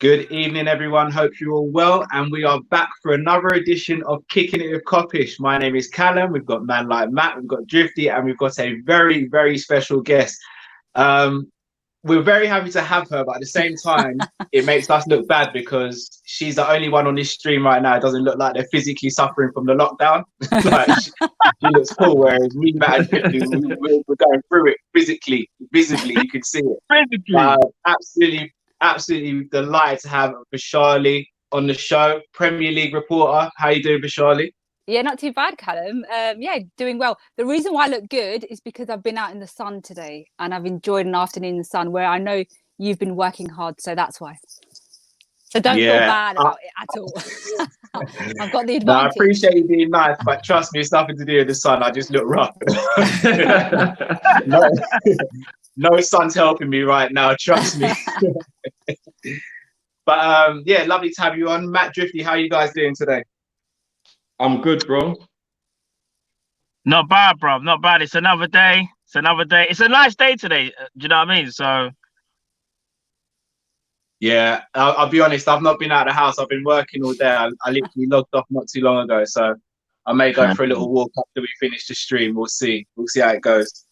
Good evening, everyone. Hope you're all well. And we are back for another edition of Kicking It With Kop-Ish. My name is Callum. We've got man like Matt, we've got Drifty, and we've got a very, very special guest. We're very happy to have her, but at the same time, it makes us look bad because she's the only one on this stream right now. It doesn't look like they're physically suffering from the lockdown. Like she looks cool, whereas me, Matt, and Drifty, we're going through it physically, visibly. You can see it. Absolutely delighted to have Vaishali on the show, Premier League reporter. How you doing, Vaishali? Yeah, not too bad, Callum. Yeah, doing well. The reason why I look good is because I've been out in the sun today and I've enjoyed an afternoon in the sun where I know you've been working hard, so that's why. So don't feel bad about it at all. I've got the advantage. No, I appreciate you being nice, but trust me, it's nothing to do with the sun. I just look rough. No sun's helping me right now, trust me. But yeah, lovely to have you on. Matt, Drifty, how are you guys doing today? I'm good, bro. Not bad, bro. Not bad. It's another day. It's a nice day today. Do you know what I mean? So yeah, I'll be honest, I've not been out of the house. I've been working all day. I literally logged off not too long ago, so I may go for a little walk after we finish the stream. We'll see how it goes.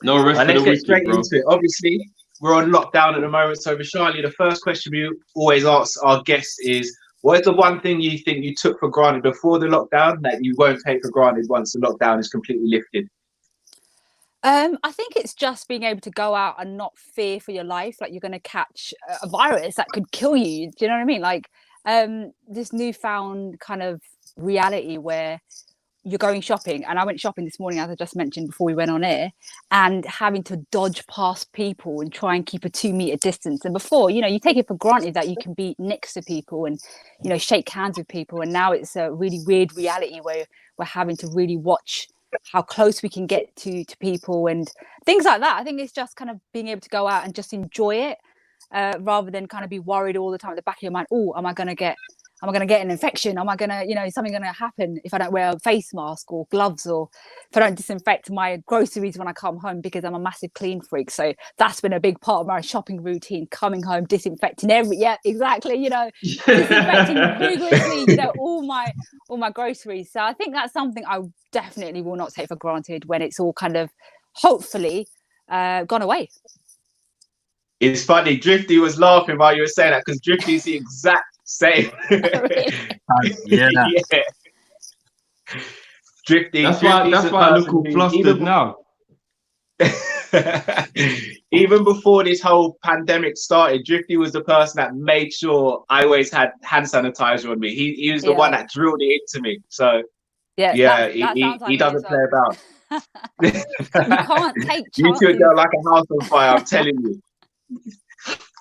No rest. Let's get straight into it. Obviously, we're on lockdown at the moment. So, Vaishali, the first question we always ask our guests is, what is the one thing you think you took for granted before the lockdown that you won't take for granted once the lockdown is completely lifted? I think it's just being able to go out and not fear for your life, like you're going to catch a virus that could kill you. Do you know what I mean? Like this newfound kind of reality where you're going shopping, and I went shopping this morning, as I just mentioned before we went on air, and having to dodge past people and try and keep a 2-meter distance. And before, you take it for granted that you can be next to people and, shake hands with people. And now it's a really weird reality where we're having to really watch how close we can get to people and things like that. I think it's just kind of being able to go out and just enjoy it rather than kind of be worried all the time at the back of your mind. Oh, am I going to get an infection? Am I going to, is something going to happen if I don't wear a face mask or gloves, or if I don't disinfect my groceries when I come home, because I'm a massive clean freak. So that's been a big part of my shopping routine, coming home, disinfecting disinfecting rigorously, all my groceries. So I think that's something I definitely will not take for granted when it's all kind of hopefully gone away. It's funny, Drifty was laughing while you were saying that, because Drifty's the exact same. yeah. Drifty. That's why I look all flustered now. Even before this whole pandemic started, Drifty was the person that made sure I always had hand sanitizer on me. He was the one that drilled it into me. So he doesn't play about. You can't take chances. You two go like a house on fire, I'm telling you.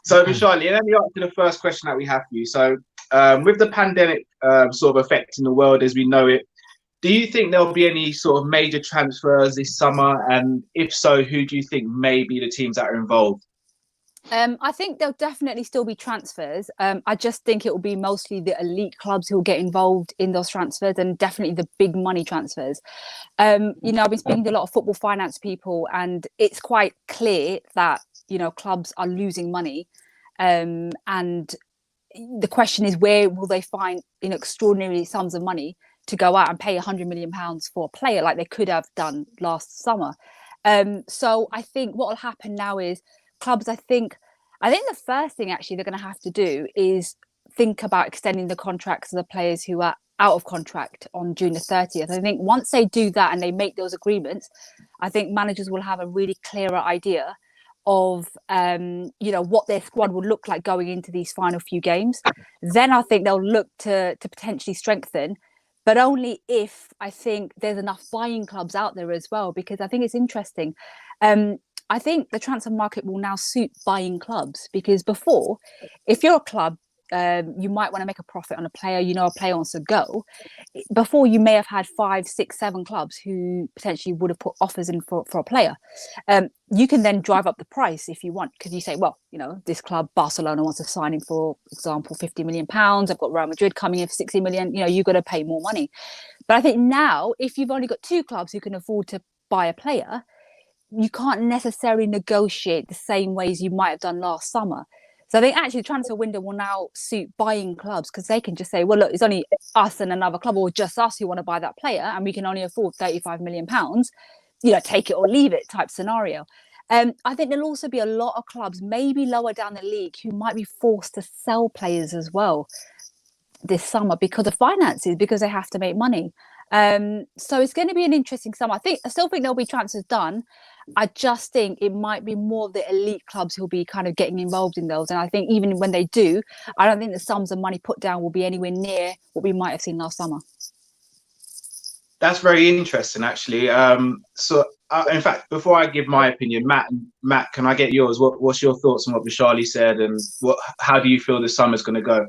So, Vaishali, let me ask you the first question that we have for you. So, with the pandemic sort of affecting the world as we know it, do you think there'll be any sort of major transfers this summer? And if so, who do you think may be the teams that are involved? I think there'll definitely still be transfers. I just think it will be mostly the elite clubs who will get involved in those transfers, and definitely the big money transfers. I've been speaking to a lot of football finance people, and it's quite clear that clubs are losing money, and the question is, where will they find extraordinary sums of money to go out and pay £100 million for a player like they could have done last summer? So I think what will happen now is clubs, I think the first thing actually they're going to have to do is think about extending the contracts of the players who are out of contract on June the 30th. I think once they do that and they make those agreements, I think managers will have a really clearer idea of what their squad would look like going into these final few games. Then I think they'll look to potentially strengthen, but only if I think there's enough buying clubs out there as well, because I think it's interesting. I think the transfer market will now suit buying clubs, because before, if you're a club, you might want to make a profit on a player, a player wants to go. Before, you may have had 5, 6, 7 clubs who potentially would have put offers in for a player. You can then drive up the price if you want, because you say, well, this club, Barcelona, wants to sign him for example, £50 million. I've got Real Madrid coming in for 60 million. You've got to pay more money. But I think now, if you've only got 2 clubs who can afford to buy a player, you can't necessarily negotiate the same ways you might have done last summer. So I think actually the transfer window will now suit buying clubs because they can just say, well, look, it's only us and another club or just us who want to buy that player and we can only afford £35 million, take it or leave it type scenario. I think there'll also be a lot of clubs, maybe lower down the league, who might be forced to sell players as well this summer because of finances, because they have to make money. So it's going to be an interesting summer. I still think there'll be transfers done. I just think it might be more of the elite clubs who'll be kind of getting involved in those. And I think even when they do, I don't think the sums of money put down will be anywhere near what we might have seen last summer. That's very interesting, actually. In fact, before I give my opinion, Matt, can I get yours? What's your thoughts on what Vaishali said, and how do you feel this summer's going to go?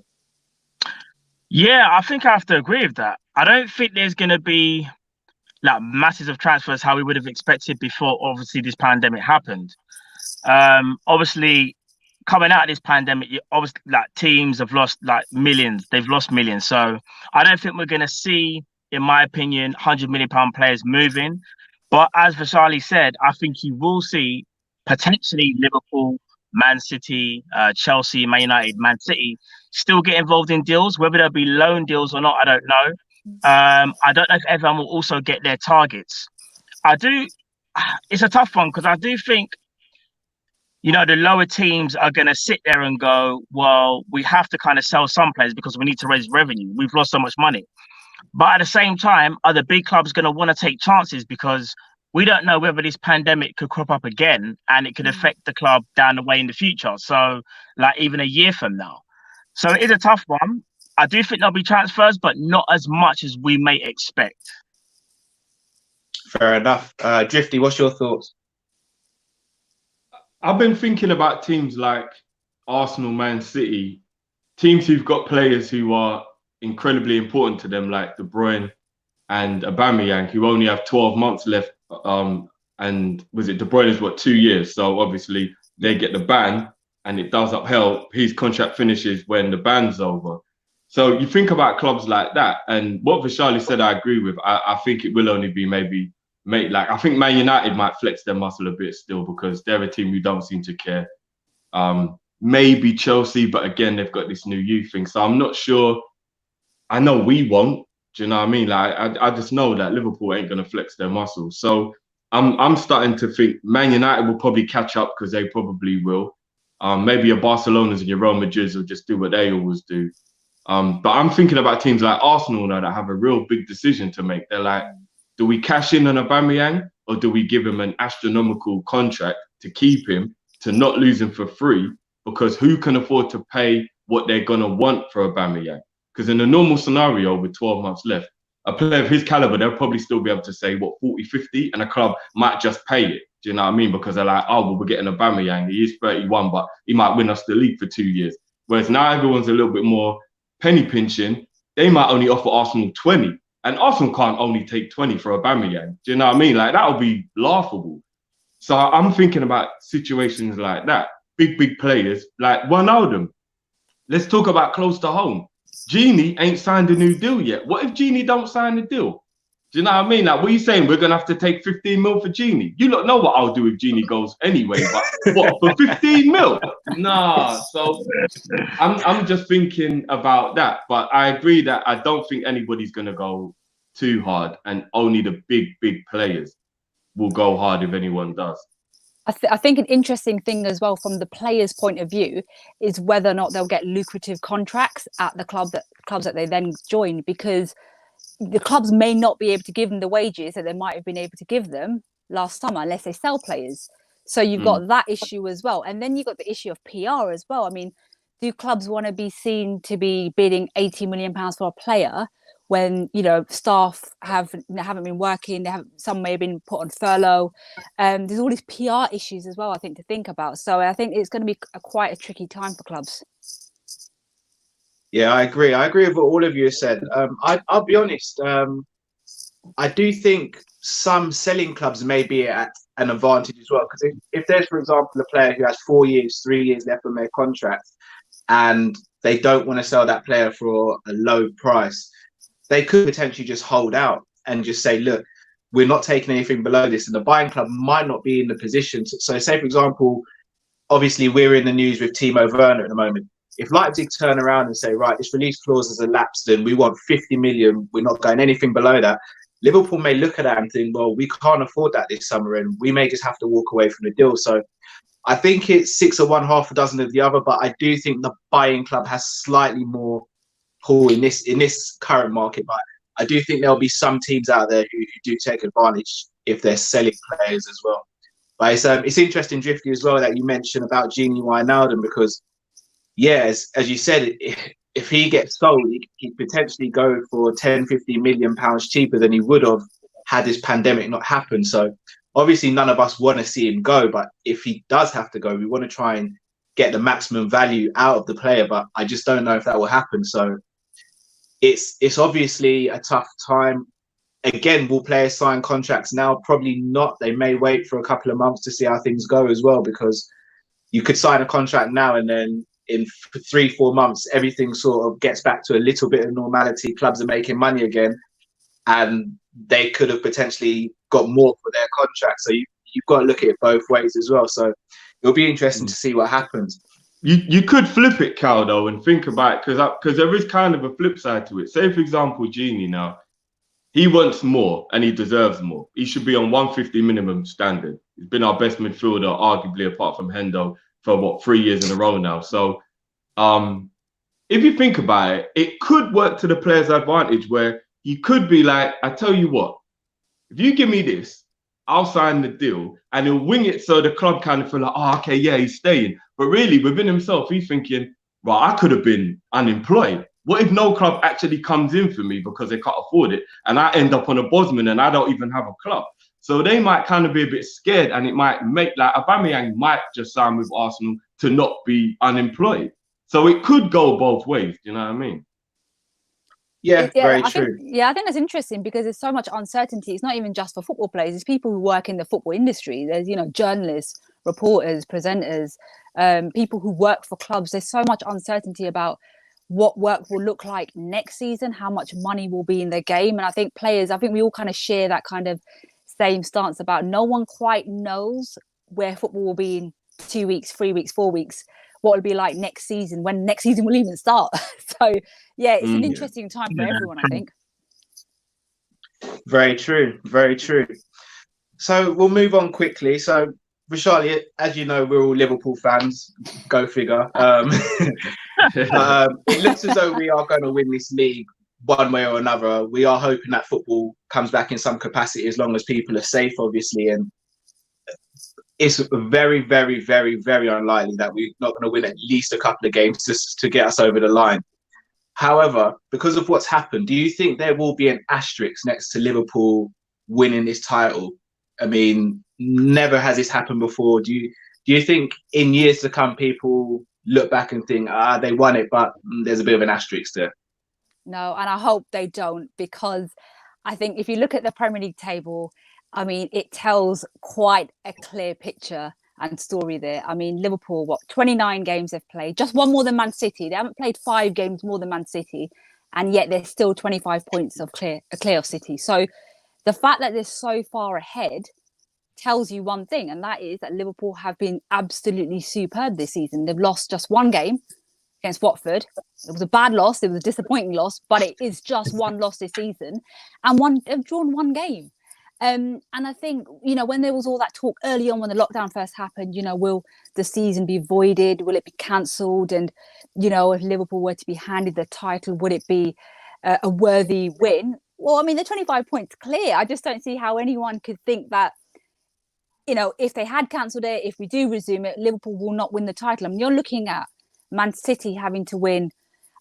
Yeah, I think I have to agree with that. I don't think there's going to be like masses of transfers how we would have expected before, obviously, this pandemic happened. Obviously, coming out of this pandemic, obviously, like teams have lost like millions. They've lost millions. So I don't think we're going to see, in my opinion, £100 million players moving. But as Vaishali said, I think you will see potentially Liverpool, Man City, Chelsea, Man United, Man City still get involved in deals. Whether there'll be loan deals or not, I don't know. I don't know if everyone will also get their targets. It's a tough one because I do think, the lower teams are going to sit there and go, well, we have to kind of sell some players because we need to raise revenue. We've lost so much money. But at the same time, are the big clubs going to want to take chances because we don't know whether this pandemic could crop up again and it could affect the club down the way in the future. So like even a year from now. So it is a tough one. I do think there'll be transfers, but not as much as we may expect. Fair enough. Drifty, what's your thoughts? I've been thinking about teams like Arsenal, Man City, teams who've got players who are incredibly important to them, like De Bruyne and Aubameyang, who only have 12 months left. And was it De Bruyne is 2 years? So obviously they get the ban, and it does uphill. His contract finishes when the ban's over. So you think about clubs like that, and what Vaishali said, I agree with. I think it will only be I think Man United might flex their muscle a bit still because they're a team who don't seem to care. Maybe Chelsea, but again, they've got this new youth thing. So I'm not sure. I know we won't. Do you know what I mean? Like I just know that Liverpool ain't gonna flex their muscle. So I'm starting to think Man United will probably catch up because they probably will. Maybe your Barcelonas and your Real Madrids will just do what they always do. But I'm thinking about teams like Arsenal now that have a real big decision to make. They're like, do we cash in on Aubameyang or do we give him an astronomical contract to keep him, to not lose him for free? Because who can afford to pay what they're going to want for Aubameyang? Because in a normal scenario with 12 months left, a player of his caliber, they'll probably still be able to say, 40, 50, and a club might just pay it. Do you know what I mean? Because they're like, oh, well, we're getting Aubameyang. He is 31, but he might win us the league for 2 years. Whereas now everyone's a little bit more penny pinching. They might only offer Arsenal 20, and Arsenal can't only take 20 for Aubameyang. Do you know what I mean? Like, that would be laughable. So I'm thinking about situations like that. Big players, like Wijnaldum. Let's talk about close to home. Genie ain't signed a new deal yet. What if Genie don't sign the deal? Do you know what I mean? Like, what are you saying? We're going to have to take 15 mil for Genie? You don't know what I'll do if Genie goes anyway, but what, for 15 mil? Nah. So I'm just thinking about that. But I agree that I don't think anybody's going to go too hard, and only the big players will go hard if anyone does. I think an interesting thing as well from the players' point of view is whether or not they'll get lucrative contracts at the clubs that they then join, because the clubs may not be able to give them the wages that they might have been able to give them last summer unless they sell players. So you've got that issue as well. And then you've got the issue of PR as well. I mean, do clubs want to be seen to be bidding £80 million for a player when, staff haven't been working, some may have been put on furlough. There's all these PR issues as well, I think, to think about. So I think it's going to be quite a tricky time for clubs. Yeah, I agree. I agree with what all of you have said. I'll be honest. I do think some selling clubs may be at an advantage as well. Because if there's, for example, a player who has 4 years, 3 years left on their contract, and they don't want to sell that player for a low price, they could potentially just hold out and just say, look, we're not taking anything below this. And the buying club might not be in the position. So say, for example, obviously we're in the news with Timo Werner at the moment. If Leipzig turn around and say, right, this release clause has elapsed and we want 50 million, we're not going anything below that, Liverpool may look at that and think, well, we can't afford that this summer and we may just have to walk away from the deal. So I think it's 6 of one, half a dozen of the other, but I do think the buying club has slightly more pull in this current market. But I do think there'll be some teams out there who do take advantage if they're selling players as well. But it's interesting, Drifty, as well, that you mentioned about Gini Wijnaldum, because, yeah, as you said, if he gets sold, he could potentially go for 10, 15 million pounds cheaper than he would have had this pandemic not happened. So obviously none of us want to see him go, but if he does have to go, we want to try and get the maximum value out of the player, but I just don't know if that will happen. So it's obviously a tough time. Again, will players sign contracts now? Probably not. They may wait for a couple of months to see how things go as well, because you could sign a contract now and then in 3-4 months, everything sort of gets back to a little bit of normality. Clubs are making money again, and they could have potentially got more for their contract. So you've got to look at it both ways as well. So it'll be interesting to see what happens. You could flip it, Cal, though, and think about it, because there is kind of a flip side to it. Say, for example, Gini now, he wants more and he deserves more. He should be on 150 minimum standard. He's been our best midfielder, arguably, apart from Hendo, for 3 years in a row now. So if you think about it, it could work to the player's advantage, where you could be like, I tell you what, if you give me this, I'll sign the deal, and he'll wing it so the club kind of feel like, oh, okay, yeah, he's staying. But really, within himself, he's thinking, right, I could have been unemployed. What if no club actually comes in for me because they can't afford it, and I end up on a Bosman and I don't even have a club? So they might kind of be a bit scared, and it might make, like, Aubameyang might just sign with Arsenal to not be unemployed. So it could go both ways. Do you know what I mean? Yeah, very true. I think that's interesting, because there's so much uncertainty. It's not even just for football players. It's people who work in the football industry. There's, journalists, reporters, presenters, people who work for clubs. There's so much uncertainty about what work will look like next season, how much money will be in the game. And I think we all kind of share that kind of same stance about no one quite knows where football will be in 2 weeks, 3 weeks, 4 weeks, what it'll be like next season, when next season will even start. So yeah, it's an interesting time for everyone, I think. Very true, very true. So we'll move on quickly. So Vaishali, as you know, we're all Liverpool fans. Go figure. It looks as though we are going to win this league one way or another. We are hoping that football comes back in some capacity, as long as people are safe, obviously. And it's very, very, very, very unlikely that we're not going to win at least a couple of games just to get us over the line. However, because of what's happened, do you think there will be an asterisk next to Liverpool winning this title? I mean, never has this happened before. Do you think in years to come, people look back and think, they won it, but there's a bit of an asterisk there? No, and I hope they don't, because I think if you look at the Premier League table, I mean, it tells quite a clear picture and story there. I mean, Liverpool, 29 games they've played, just one more than Man City. They haven't played 5 games more than Man City, and yet they're still 25 points clear of City. So the fact that they're so far ahead tells you one thing, and that is that Liverpool have been absolutely superb this season. They've lost just one game against Watford. It was a bad loss. It was a disappointing loss, but it is just one loss this season, and they've drawn one game. And I think, when there was all that talk early on when the lockdown first happened, will the season be voided? Will it be cancelled? And, if Liverpool were to be handed the title, would it be a worthy win? Well, I mean, the 25 points clear. I just don't see how anyone could think that, if they had cancelled it, if we do resume it, Liverpool will not win the title. I mean, you're looking at Man City having to win,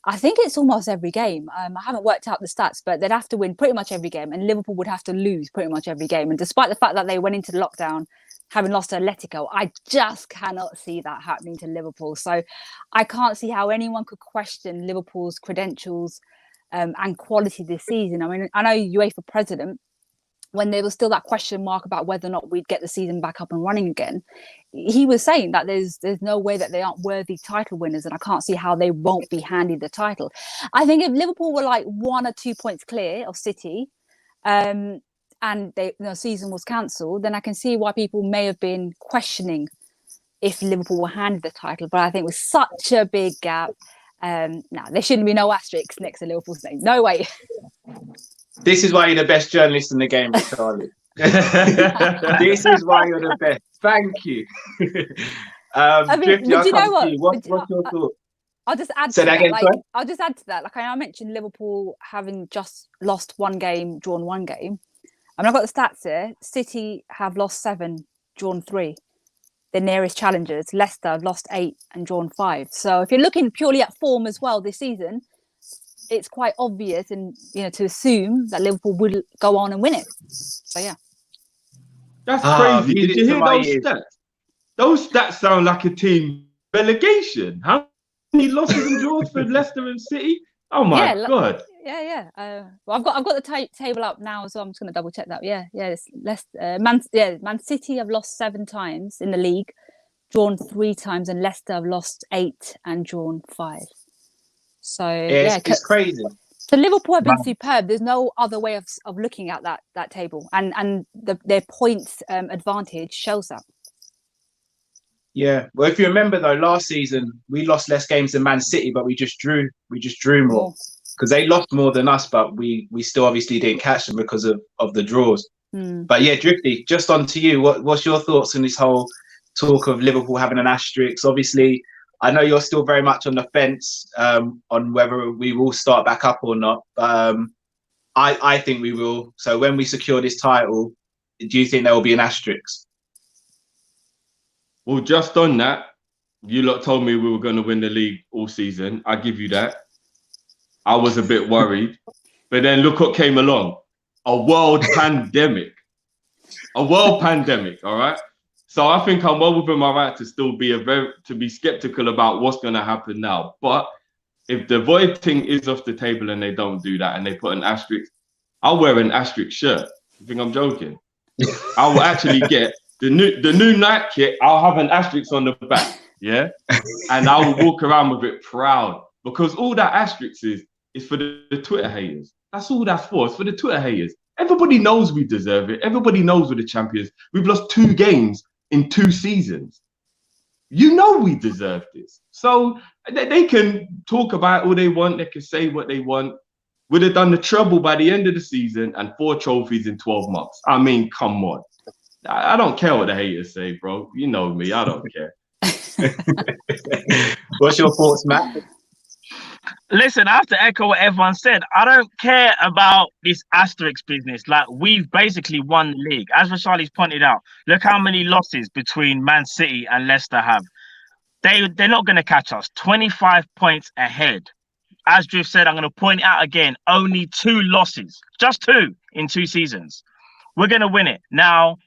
I think it's almost every game. I haven't worked out the stats, but they'd have to win pretty much every game, and Liverpool would have to lose pretty much every game. And despite the fact that they went into the lockdown having lost to Atletico, I just cannot see that happening to Liverpool. So I can't see how anyone could question Liverpool's credentials and quality this season. I mean, I know UEFA president, when there was still that question mark about whether or not we'd get the season back up and running again, he was saying that there's no way that they aren't worthy title winners, and I can't see how they won't be handed the title. I think if Liverpool were like 1 or 2 points clear of City, and the season was cancelled, then I can see why people may have been questioning if Liverpool were handed the title. But I think with such a big gap, no, there shouldn't be no Asterix next to Liverpool's name. No way. This is why you're the best journalist in the game, Charlie. This is why you're the best. Thank you. Drifty, but you know what? What's your thought? I'll just add Say to that that. again, I'll just add to that. Like I mentioned, Liverpool having just lost one game, drawn one game. I mean, I've got the stats here. City have lost 7, drawn 3. Their nearest challengers, Leicester, have lost 8 and drawn 5. So if you're looking purely at form as well this season, it's quite obvious and to assume that Liverpool will go on and win it. So yeah. That's crazy. Did you hear those stats? Those stats sound like a team relegation. How many losses and draws for Leicester and City? Oh my God. Yeah. Well, I've got the table up now, so I'm just going to double check that. Yeah. Man City have lost 7 times in the league, drawn 3 times, and Leicester have lost 8 and drawn 5. So it's crazy. So Liverpool have been superb. There's no other way of looking at that table, and their points advantage shows that. Yeah. Well, if you remember though, last season we lost less games than Man City, but we just drew more because they lost more than us, but we still obviously didn't catch them because of the draws. But yeah, Drifty, just on to you. What's your thoughts on this whole talk of Liverpool having an asterisk? Obviously, I know you're still very much on the fence on whether we will start back up or not. I think we will. So when we secure this title, do you think there will be an asterisk? Well, just on that, you lot told me we were going to win the league all season. I give you that. I was a bit worried. But then look what came along. A world pandemic. A world pandemic, all right? So I think I'm well within my right to still be skeptical about what's going to happen now. But if the void thing is off the table and they don't do that and they put an asterisk, I'll wear an asterisk shirt. You think I'm joking? I will actually get the new night kit. I'll have an asterisk on the back, yeah? And I will walk around with it proud because all that asterisk is for the Twitter haters. That's all that's for. It's for the Twitter haters. Everybody knows we deserve it. Everybody knows we're the champions. We've lost 2 games in 2 seasons. You know we deserve this. So they can talk about all they want. They can say what they want. We'd have done the treble by the end of the season and 4 trophies in 12 months. I mean, come on. I don't care what the haters say, bro. You know me. I don't care. What's your thoughts, Matt? Listen, I have to echo what everyone said. I don't care about this Asterix business. Like, we've basically won the league. As Vaishali's pointed out, look how many losses between Man City and Leicester have. They're not going to catch us. 25 points ahead. As Drift said, I'm going to point out again, only 2 losses. Just 2 in 2 seasons. We're going to win it. Now,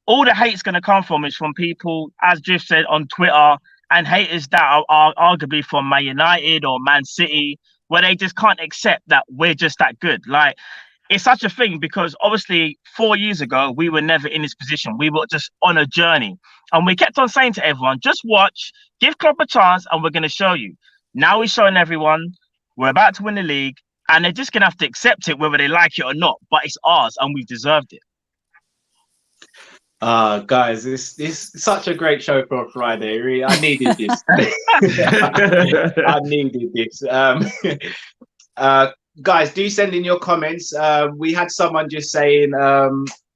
all the hate's going to come from is from people, as Drift said, on Twitter, and haters that are arguably from Man United or Man City, where they just can't accept that we're just that good. Like, it's such a thing because obviously 4 years ago, we were never in this position. We were just on a journey. And we kept on saying to everyone, just watch, give Klopp a chance, and we're going to show you. Now we're showing everyone we're about to win the league, and they're just going to have to accept it whether they like it or not. But it's ours, and we've deserved it. Guys, this is such a great show for a Friday. Really, I needed this. I needed this. Guys, do send in your comments. We had someone just saying,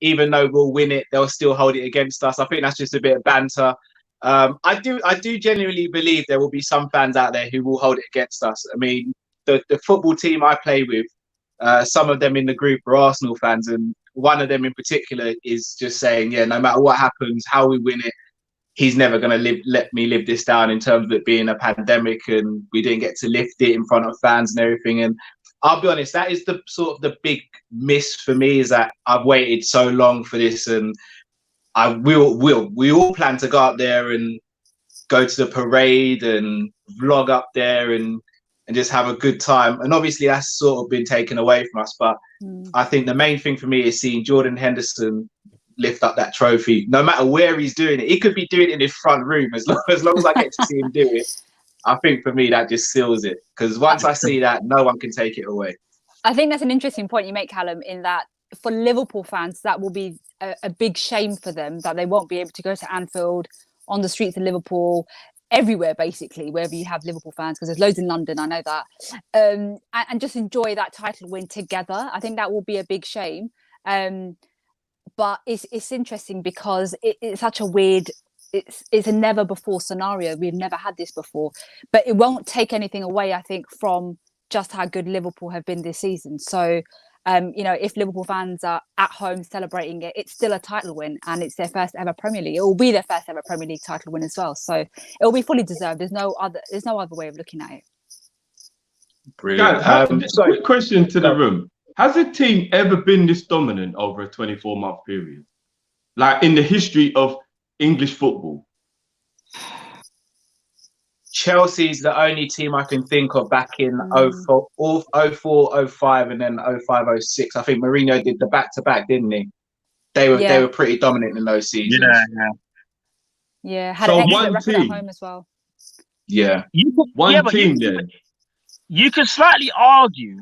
even though we'll win it, they'll still hold it against us. I think that's just a bit of banter. I do genuinely believe there will be some fans out there who will hold it against us. I mean, the football team I play with, some of them in the group are Arsenal fans, and one of them in particular is just saying, yeah, no matter what happens, how we win it, he's never going to let me live this down in terms of it being a pandemic and we didn't get to lift it in front of fans and everything. And I'll be honest, that is the sort of the big miss for me, is that I've waited so long for this, and we all plan to go up there and go to the parade and vlog up there and just have a good time. And obviously that's sort of been taken away from us. But I think the main thing for me is seeing Jordan Henderson lift up that trophy, no matter where he's doing it. He could be doing it in his front room, as long as I get to see him do it. I think for me, that just seals it. Because once I see that, no one can take it away. I think that's an interesting point you make, Callum, in that for Liverpool fans, that will be a big shame for them, that they won't be able to go to Anfield on the streets of Liverpool, everywhere basically, wherever you have Liverpool fans, because there's loads in London, I know that, and just enjoy that title win together. I think that will be a big shame. But it's interesting because it's such a weird, it's a never before scenario. We've never had this before, but it won't take anything away, I think, from just how good Liverpool have been this season. So, if Liverpool fans are at home celebrating it, it's still a title win, and it's their first ever Premier League. It will be their first ever Premier League title win as well. So it will be fully deserved. There's no other way of looking at it. Brilliant. Quick question to the room. Has a team ever been this dominant over a 24-month period? Like in the history of English football? Chelsea's the only team I can think of back in 04, 05, and then 05, 06. I think Mourinho did the back-to-back, didn't he? They were pretty dominant in those seasons. Yeah. Had an excellent record at home as well. Yeah. You could slightly argue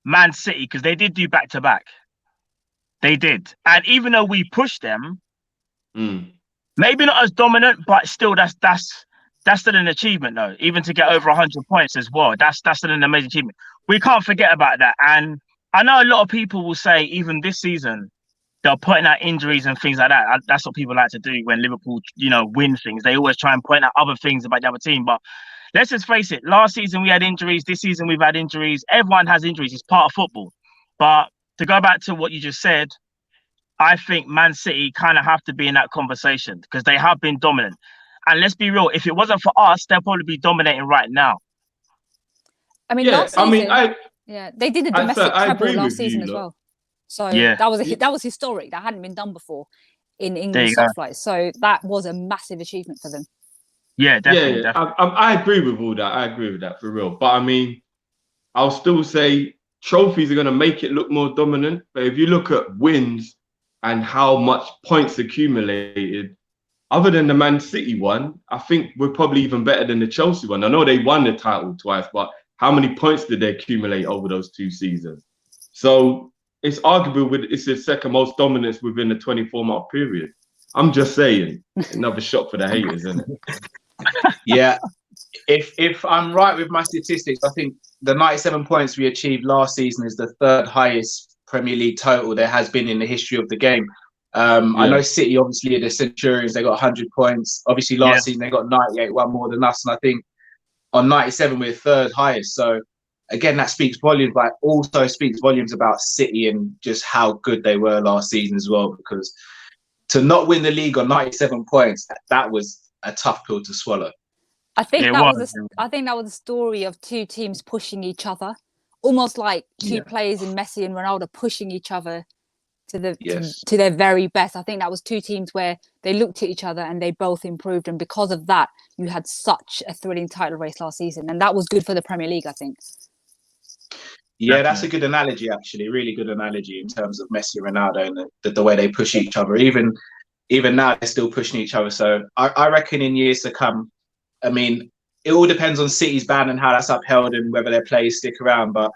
Man City, because they did do back-to-back. They did. And even though we pushed them, maybe not as dominant, but still that's still an achievement, though. Even to get over 100 points as well, that's still an amazing achievement. We can't forget about that. And I know a lot of people will say, even this season, they're pointing out injuries and things like that. That's what people like to do when Liverpool, win things. They always try and point out other things about the other team. But let's just face it. Last season we had injuries. This season we've had injuries. Everyone has injuries. It's part of football. But to go back to what you just said, I think Man City kind of have to be in that conversation because they have been dominant. And let's be real, if it wasn't for us, they'll probably be dominating right now. I mean, last season, they did the domestic treble last season as well. So that was historic. That hadn't been done before in English soft lights. So that was a massive achievement for them. Yeah, definitely. I agree with all that. I agree with that for real. But I mean, I'll still say trophies are going to make it look more dominant. But if you look at wins and how much points accumulated, other than the Man City one, I think we're probably even better than the Chelsea one. I know they won the title twice, but how many points did they accumulate over those 2 seasons? So it's arguable it's the second most dominance within a 24-month period. I'm just saying, another shot for the haters, isn't it? Yeah. If I'm right with my statistics, I think the 97 points we achieved last season is the 3rd highest Premier League total there has been in the history of the game. I know City, obviously, the Centurions, they got 100 points. Obviously, last season they got 98, one more than us. And I think on 97, we're 3rd highest. So, again, that speaks volumes, but also speaks volumes about City and just how good they were last season as well. Because to not win the league on 97 points, that was a tough pill to swallow. I think that was a story of 2 teams pushing each other, almost like 2 players in Messi and Ronaldo pushing each other to their very best. I think that was 2 teams where they looked at each other and they both improved, and because of that, you had such a thrilling title race last season, and that was good for the Premier League, I think. Yeah, that's a good analogy, actually. Really good analogy in terms of Messi and Ronaldo and the way they push each other. Even now, they're still pushing each other. So I reckon in years to come, I mean, it all depends on City's ban and how that's upheld and whether their players stick around. But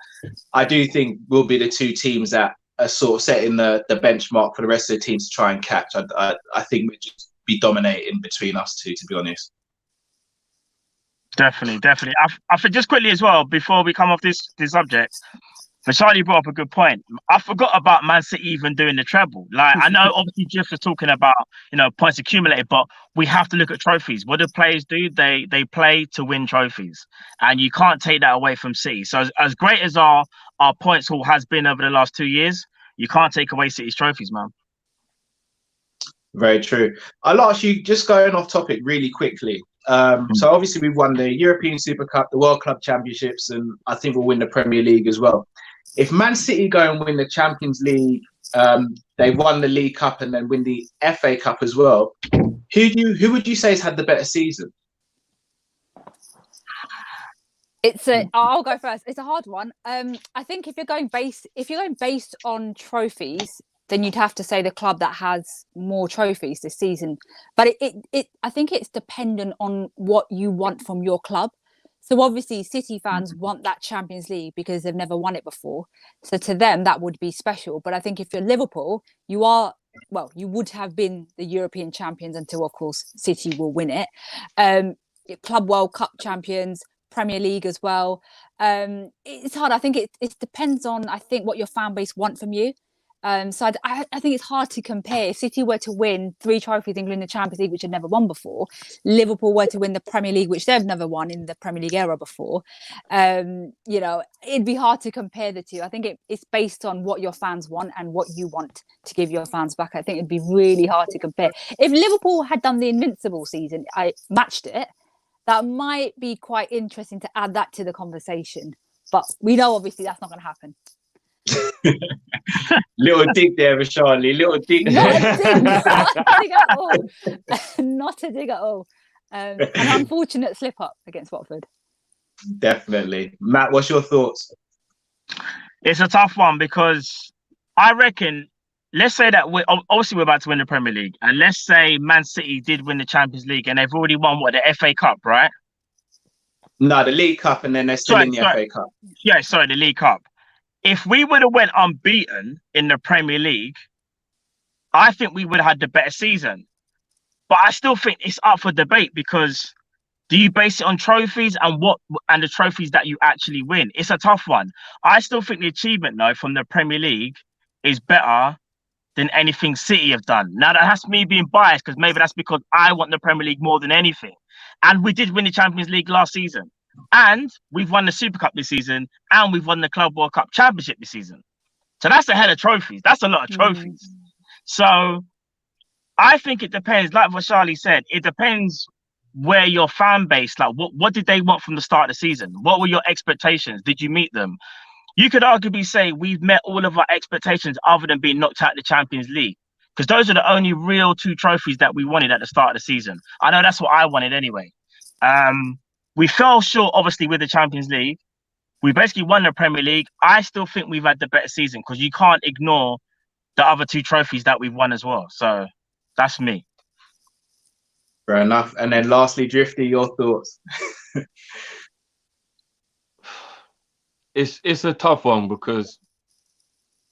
I do think we'll be the 2 teams that are sort of setting the benchmark for the rest of the teams to try and catch. I think we'll just be dominating between us 2, to be honest. Definitely. I think just quickly as well, before we come off this subject, Vaishali brought up a good point. I forgot about Man City even doing the treble. Like, I know obviously Jeff was talking about, points accumulated, but we have to look at trophies. What do players do? They play to win trophies, and you can't take that away from City. So as great as our points haul has been over the last 2 years, you can't take away City's trophies, man. Very true. I'll ask you, just going off topic really quickly. So obviously we've won the European Super Cup, the World Club Championships, and I think we'll win the Premier League as well. If Man City go and win the Champions League, they won the League Cup and then win the FA Cup as well, who would you say has had the better season? I'll go first. It's a hard one. I think if you're going based on trophies, then you'd have to say the club that has more trophies this season. But I think it's dependent on what you want from your club. So obviously City fans want that Champions League because they've never won it before. So to them, that would be special. But I think if you're Liverpool, you are you would have been the European champions until, of course, City will win it. Club World Cup champions, Premier League as well. It's hard. I think it depends on, I think, what your fan base want from you. So I think it's hard to compare. If City were to win 3 trophies, including the Champions League, which had never won before, Liverpool were to win the Premier League, which they've never won in the Premier League era before, it'd be hard to compare the two. I think it's based on what your fans want and what you want to give your fans back. I think it'd be really hard to compare. If Liverpool had done the Invincible season, I matched it, that might be quite interesting to add that to the conversation. But we know, obviously, that's not going to happen. Little dig there, Vaishali. Little dig there. Not a dig at all. Not a dig at all. An unfortunate slip up against Watford. Definitely. Matt, what's your thoughts? It's a tough one because I reckon, let's say that we're about to win the Premier League, and let's say Man City did win the Champions League and they've already won the FA Cup, right? No, the League Cup, and then they're still in the FA Cup. Yeah, sorry, the League Cup. If we would have went unbeaten in the Premier League, I think we would have had the better season. But I still think it's up for debate because do you base it on trophies and the trophies that you actually win? It's a tough one. I still think the achievement, though, from the Premier League is better than anything City have done. Now, that has me being biased because maybe that's because I want the Premier League more than anything. And we did win the Champions League last season. And we've won the Super Cup this season, and we've won the Club World Cup Championship this season. So that's a hell of trophies. That's a lot of trophies. So I think it depends. Like Vaishali said, it depends where your fan base, like what did they want from the start of the season? What were your expectations? Did you meet them? You could arguably say we've met all of our expectations other than being knocked out of the Champions League. Because those are the only real 2 trophies that we wanted at the start of the season. I know that's what I wanted anyway. We fell short, obviously, with the Champions League. We basically won the Premier League. I still think we've had the better season because you can't ignore the other 2 trophies that we've won as well. So that's me. Fair enough. And then lastly, Drifty, your thoughts? It's a tough one because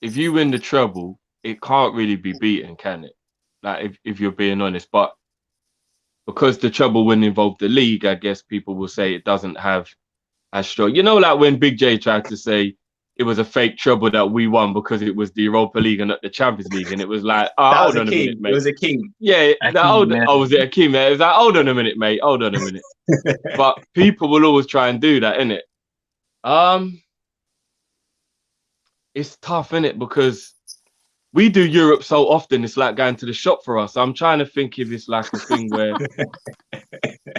if you win the treble, it can't really be beaten, can it? Like if you're being honest. But because the treble wouldn't involve the league, I guess people will say it doesn't have as strong. Like when Big J tried to say it was a fake treble that we won because it was the Europa League and not the Champions League, and it was like, hold on a minute, mate. It was a king. Yeah, was it a king? It was like, hold on a minute, mate. Hold on a minute. But people will always try and do that, innit? It's tough, innit? Because we do Europe so often, it's like going to the shop for us. I'm trying to think if it's like a thing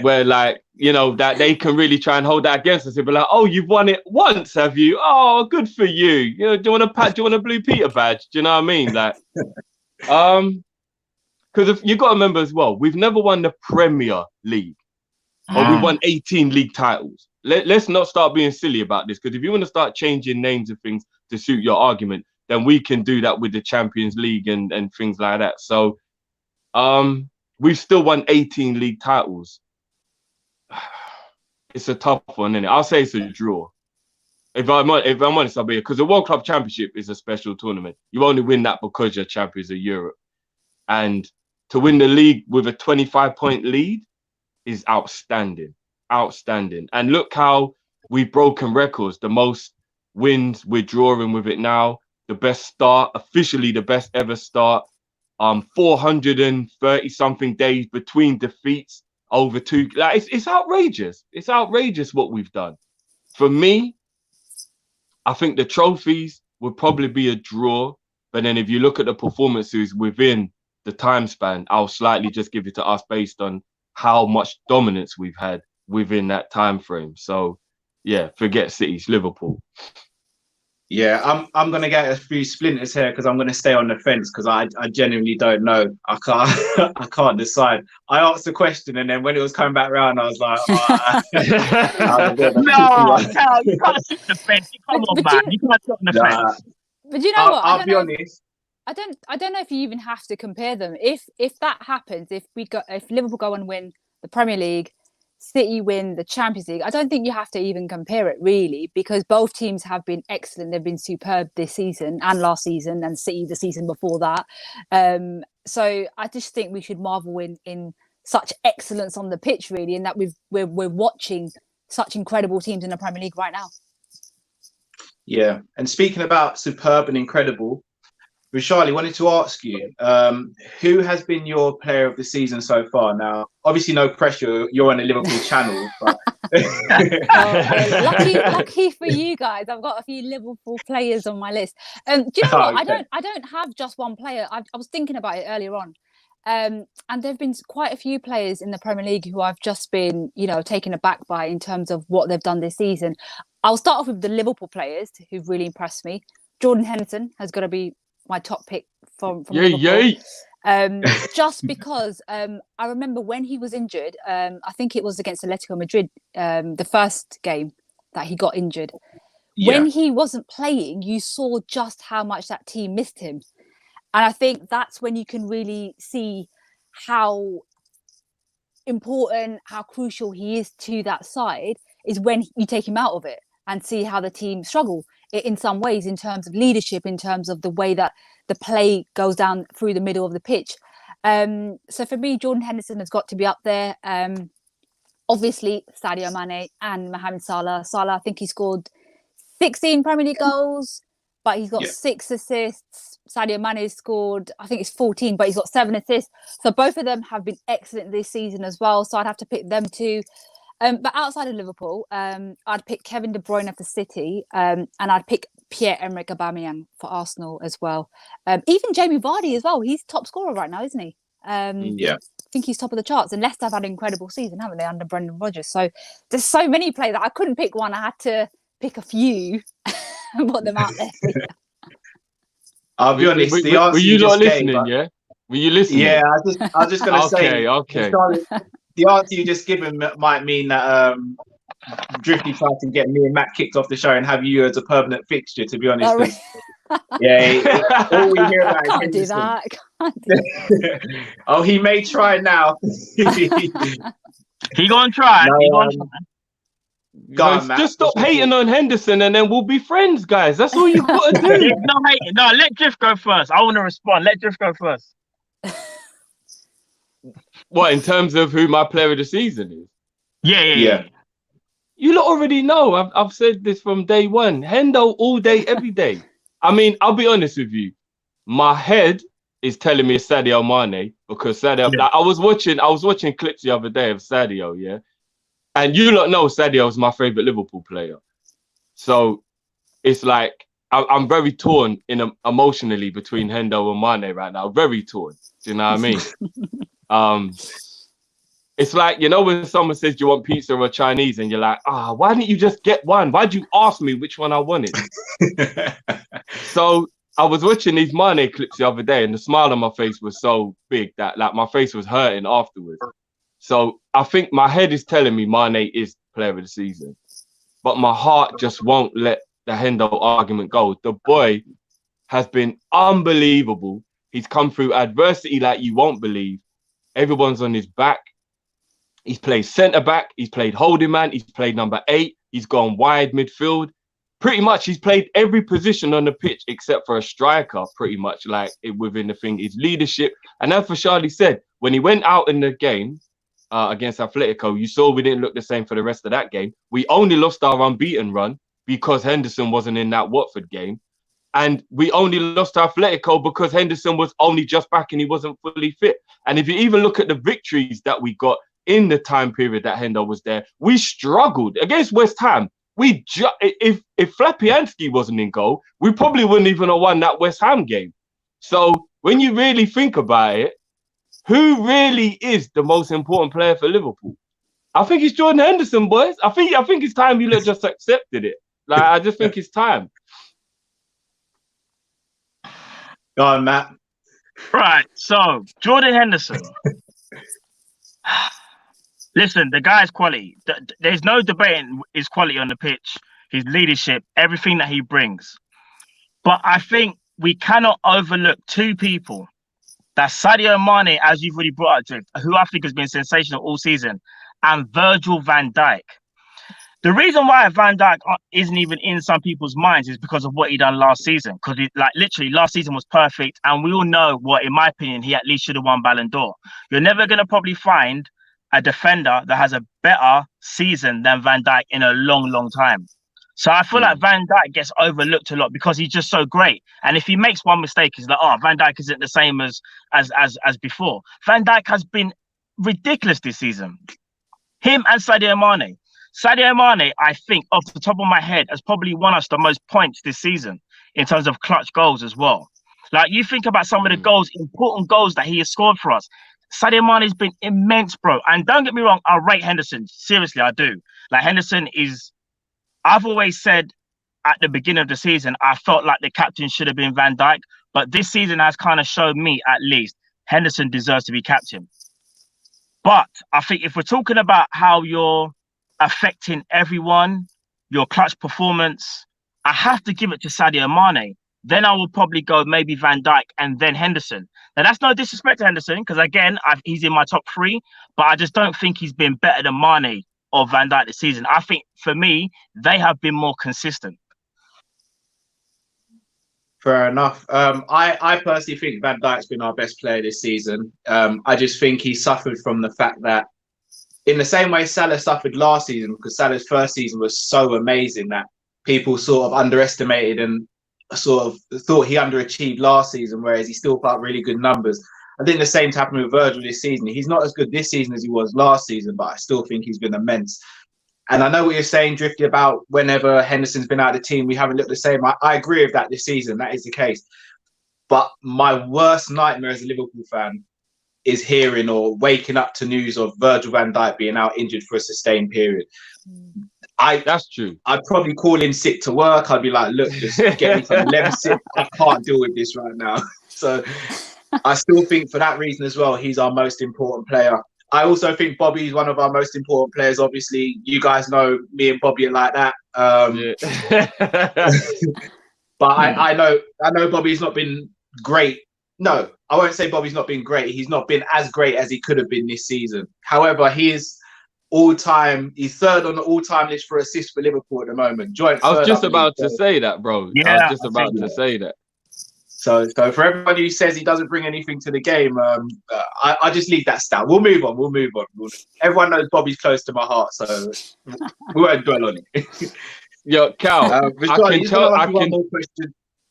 where like, that they can really try and hold that against us. They'll be like, oh, you've won it once, have you? Oh, good for you. Do you want a Blue Peter badge? Do you know what I mean? Like, because you got to remember as well, we've never won the Premier League. Or we've won 18 league titles. Let's not start being silly about this, because if you want to start changing names of things to suit your argument, then we can do that with the Champions League and things like that. So we've still won 18 league titles. It's a tough one, isn't it? I'll say it's a draw. If I'm honest, I'll be, because the World Club Championship is a special tournament. You only win that because you're champions of Europe. And to win the league with a 25-point lead is outstanding. Outstanding. And look how we've broken records. The most wins, we're drawing with it now. The best start, officially the best ever start. 430 something days between defeats, over 2. Like it's outrageous. It's outrageous what we've done. For me, I think the trophies would probably be a draw. But then if you look at the performances within the time span, I'll slightly just give it to us based on how much dominance we've had within that time frame. So yeah, forget City's Liverpool. Yeah, I'm gonna get a few splinters here because I'm gonna stay on the fence because I genuinely don't know. I can't decide. I asked the question and then when it was coming back around, I was like, no, you can't sit on the fence. Come on, man. You can't sit on the fence. But you know what? I'll be honest. I don't know if you even have to compare them. If that happens, if Liverpool go and win the Premier League, City win the Champions League, I don't think you have to even compare it really, because both teams have been excellent. They've been superb this season and last season, and City the season before that. So I just think we should marvel in such excellence on the pitch, really, and that we're watching such incredible teams in the Premier League right now. Yeah, and speaking about superb and incredible, Vaishali, wanted to ask you, who has been your player of the season so far? Now, obviously, no pressure. You're on a Liverpool channel. But... lucky for you guys, I've got a few Liverpool players on my list. Do you know what? Okay. I don't have just one player. I was thinking about it earlier on. And there've been quite a few players in the Premier League who I've just been, taken aback by in terms of what they've done this season. I'll start off with the Liverpool players who've really impressed me. Jordan Henderson has got to be my top pick from Liverpool. Just because I remember when he was injured, I think it was against Atletico Madrid, the first game that he got injured. Yeah. When he wasn't playing, you saw just how much that team missed him. And I think that's when you can really see how important, how crucial he is to that side, is when you take him out of it and see how the team struggle in some ways, in terms of leadership, in terms of the way that the play goes down through the middle of the pitch. So for me, Jordan Henderson has got to be up there. Obviously, Sadio Mane and Mohamed Salah. Salah, I think he scored 16 Premier League goals, but he's got 6 assists. Sadio Mane scored, I think it's 14, but he's got 7 assists. So both of them have been excellent this season as well. So I'd have to pick them too. But outside of Liverpool, I'd pick Kevin De Bruyne for City, and I'd pick Pierre-Emerick Aubameyang for Arsenal as well. Even Jamie Vardy as well. He's top scorer right now, isn't he? I think he's top of the charts. And Leicester have had an incredible season, haven't they, under Brendan Rodgers? So there's so many players that I couldn't pick one. I had to pick a few and put them out there. I'll be honest. Were you not listening? Yeah. Were you listening? Yeah, I was just gonna say. Okay. The answer you just given might mean that Drifty tried to get me and Matt kicked off the show and have you as a permanent fixture. To be honest, all we hear about can't do that. Oh, he may try now. He gonna try. Just stop hating on Henderson and then we'll be friends, guys. That's all you got to do. No, hating. No, let Drift go first. I want to respond. Let Drift go first. What, in terms of who my player of the season is? Yeah. You lot already know. I've said this from day one. Hendo all day, every day. I mean, I'll be honest with you. My head is telling me it's Sadio Mane because Sadio. Like, I was watching clips the other day of Sadio, yeah. And you lot know Sadio is my favorite Liverpool player. So it's like I'm very torn emotionally between Hendo and Mane right now. Very torn. Do you know what I mean? It's like, when someone says, do you want pizza or Chinese? And you're like, why didn't you just get one? Why'd you ask me which one I wanted? So I was watching these Mane clips the other day and the smile on my face was so big that like my face was hurting afterwards. So I think my head is telling me Mane is player of the season, but my heart just won't let the Hendo argument go. The boy has been unbelievable. He's come through adversity like you won't believe. Everyone's on his back. He's played centre-back. He's played holding man. He's played number 8. He's gone wide midfield. Pretty much he's played every position on the pitch except for a striker, pretty much, like within the thing. His leadership. And as Vaishali said, when he went out in the game against Atletico, you saw we didn't look the same for the rest of that game. We only lost our unbeaten run because Henderson wasn't in that Watford game. And we only lost to Atletico because Henderson was only just back and he wasn't fully fit. And if you even look at the victories that we got in the time period that Hendo was there, we struggled against West Ham. If Flapianski wasn't in goal, we probably wouldn't even have won that West Ham game. So when you really think about it, who really is the most important player for Liverpool? I think it's Jordan Henderson, boys. I think it's time you lot just accepted it. Like, I just think it's time. Go on, Matt. Right, so Jordan Henderson. Listen, the guy's quality. There's no debating his quality on the pitch, his leadership, everything that he brings. But I think we cannot overlook two people. That's Sadio Mane, as you've already brought up, who I think has been sensational all season, and Virgil van Dijk. The reason why Van Dijk isn't even in some people's minds is because of what he done last season. Because literally last season was perfect, and we all know what, in my opinion, he at least should have won Ballon d'Or. You're never gonna probably find a defender that has a better season than Van Dijk in a long, long time. So I feel like Van Dijk gets overlooked a lot because he's just so great. And if he makes one mistake, he's like, oh, Van Dijk isn't the same as before. Van Dijk has been ridiculous this season. Him and Sadio Mane. Sadio Mane, I think, off the top of my head, has probably won us the most points this season in terms of clutch goals as well. Like, you think about some of the goals, important goals that he has scored for us. Sadio Mane has been immense, bro. And don't get me wrong, I rate Henderson. Seriously, I do. Like, Henderson is... I've always said at the beginning of the season, I felt like the captain should have been Van Dijk. But this season has kind of showed me, at least, Henderson deserves to be captain. But I think if we're talking about how you're affecting everyone, your clutch performance, I have to give it to Sadio Mane. Then I will probably go maybe Van Dijk and then Henderson. Now, that's no disrespect to Henderson, because again, he's in my top 3, but I just don't think he's been better than Mane or Van Dijk this season. I think, for me, they have been more consistent. Fair enough. I personally think Van Dijk's been our best player this season. I just think he suffered from the fact that, in the same way Salah suffered last season, because Salah's first season was so amazing that people sort of underestimated and sort of thought he underachieved last season, whereas he still put up really good numbers. I think the same's happened with Virgil this season. He's not as good this season as he was last season, but I still think he's been immense. And I know what you're saying, Drifty, about whenever Henderson's been out of the team, we haven't looked the same. I agree with that this season. That is the case. But my worst nightmare as a Liverpool fan is hearing or waking up to news of Virgil van Dijk being out injured for a sustained period. That's true. I'd probably call in sick to work. I'd be like, look, just get me from 11 sick. I can't deal with this right now. So I still think for that reason as well, he's our most important player. I also think Bobby's one of our most important players. Obviously, you guys know me and Bobby are like that. But I know Bobby's not been great. No, I won't say Bobby's not been great. He's not been as great as he could have been this season. However, he is all-time. He's third on the all-time list for assists for Liverpool at the moment. I was just about to say that, bro. Yeah, I was just about to say that. So for everybody who says he doesn't bring anything to the game, I just leave that stat. We'll move on. Everyone knows Bobby's close to my heart, so we won't dwell on it. Yo, Cal, I can tell.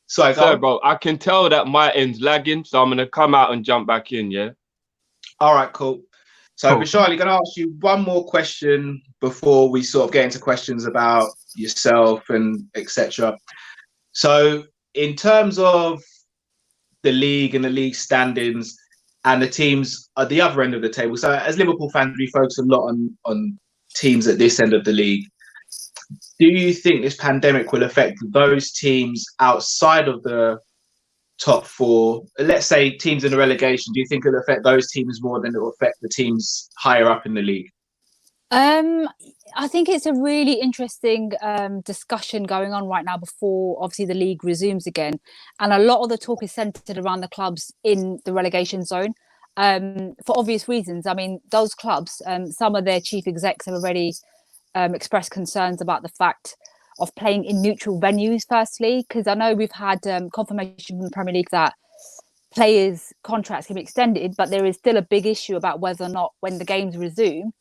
Sorry, bro. I can tell that my end's lagging, so I'm gonna come out and jump back in. Yeah. All right, cool. So, Vaishali, going to ask you one more question before we sort of get into questions about yourself and etc. So, in terms of the league and the league standings and the teams at the other end of the table, so as Liverpool fans, we focus a lot on teams at this end of the league. Do you think this pandemic will affect those teams outside of the top 4? Let's say teams in the relegation. Do you think it'll affect those teams more than it will affect the teams higher up in the league? I think it's a really interesting discussion going on right now before obviously the league resumes again. And a lot of the talk is centred around the clubs in the relegation zone for obvious reasons. I mean, those clubs, some of their chief execs have already expressed concerns about the fact of playing in neutral venues, firstly, because I know we've had confirmation from the Premier League that players' contracts can be extended, but there is still a big issue about whether or not, when the games resume,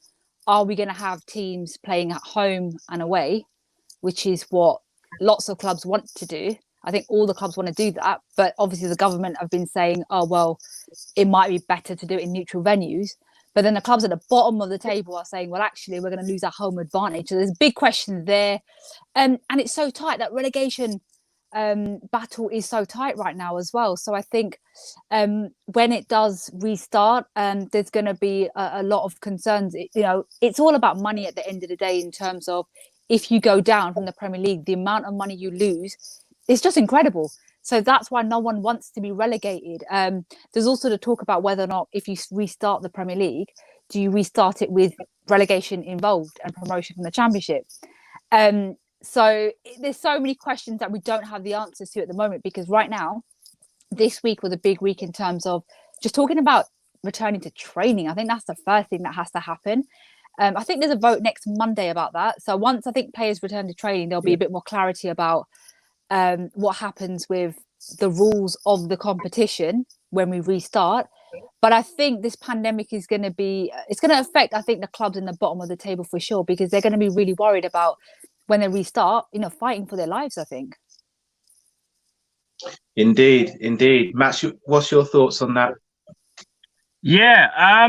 are we going to have teams playing at home and away, which is what lots of clubs want to do. I think all the clubs want to do that, but obviously the government have been saying, oh, well, it might be better to do it in neutral venues. But then the clubs at the bottom of the table are saying, well, actually, we're going to lose our home advantage. So there's big questions there. And it's so tight. That relegation battle is so tight right now as well. So I think when it does restart, there's going to be a lot of concerns. It's all about money at the end of the day in terms of if you go down from the Premier League, the amount of money you lose is just incredible. So that's why no one wants to be relegated. There's also the talk about whether or not if you restart the Premier League, do you restart it with relegation involved and promotion from the Championship? So there's so many questions that we don't have the answers to at the moment, because right now, this week was a big week in terms of just talking about returning to training. I think that's the first thing that has to happen. I think there's a vote next Monday about that. So once I think players return to training, there'll be a bit more clarity about what happens with the rules of the competition when we restart. But I think this pandemic is going to affect, I think, the clubs in the bottom of the table for sure, because they're going to be really worried about when they restart, fighting for their lives, I think. Indeed. Matt, what's your thoughts on that? Yeah,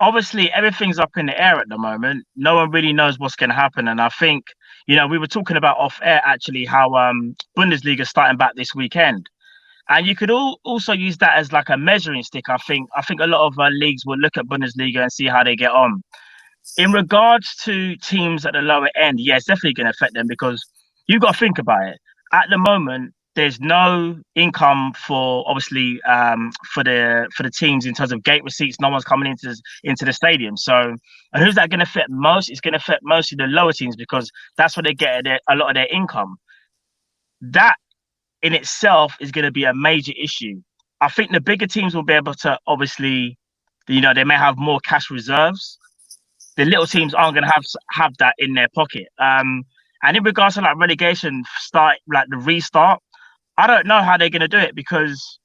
obviously everything's up in the air at the moment. No one really knows what's going to happen. And I think, we were talking about off air, actually, how Bundesliga starting back this weekend. And you could also use that as like a measuring stick. I think a lot of leagues will look at Bundesliga and see how they get on. In regards to teams at the lower end, yeah, it's definitely going to affect them, because you've got to think about it. At the moment, there's no income for, obviously, for the teams in terms of gate receipts. No one's coming into the stadium. So, and who's that going to affect most? It's going to affect mostly the lower teams, because that's where they get a lot of their income. That in itself is going to be a major issue. I think the bigger teams will be able to, obviously, they may have more cash reserves. The little teams aren't going to have that in their pocket. And in regards to like relegation the restart, I don't know how they're going to do it, because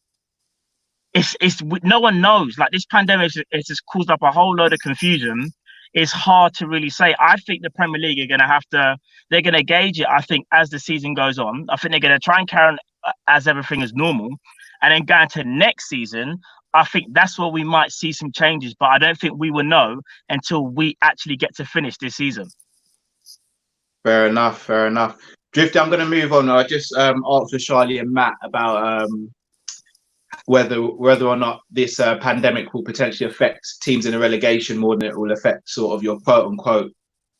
it's no one knows. Like, this pandemic has just caused up a whole load of confusion. It's hard to really say. I think the Premier League are going to they're going to gauge it, I think, as the season goes on. I think they're going to try and carry on as everything is normal. And then going to next season, I think that's where we might see some changes. But I don't think we will know until we actually get to finish this season. Fair enough. Drifty, I'm going to move on. I just asked Vaishali and Matt about whether or not this pandemic will potentially affect teams in a relegation more than it will affect sort of your quote-unquote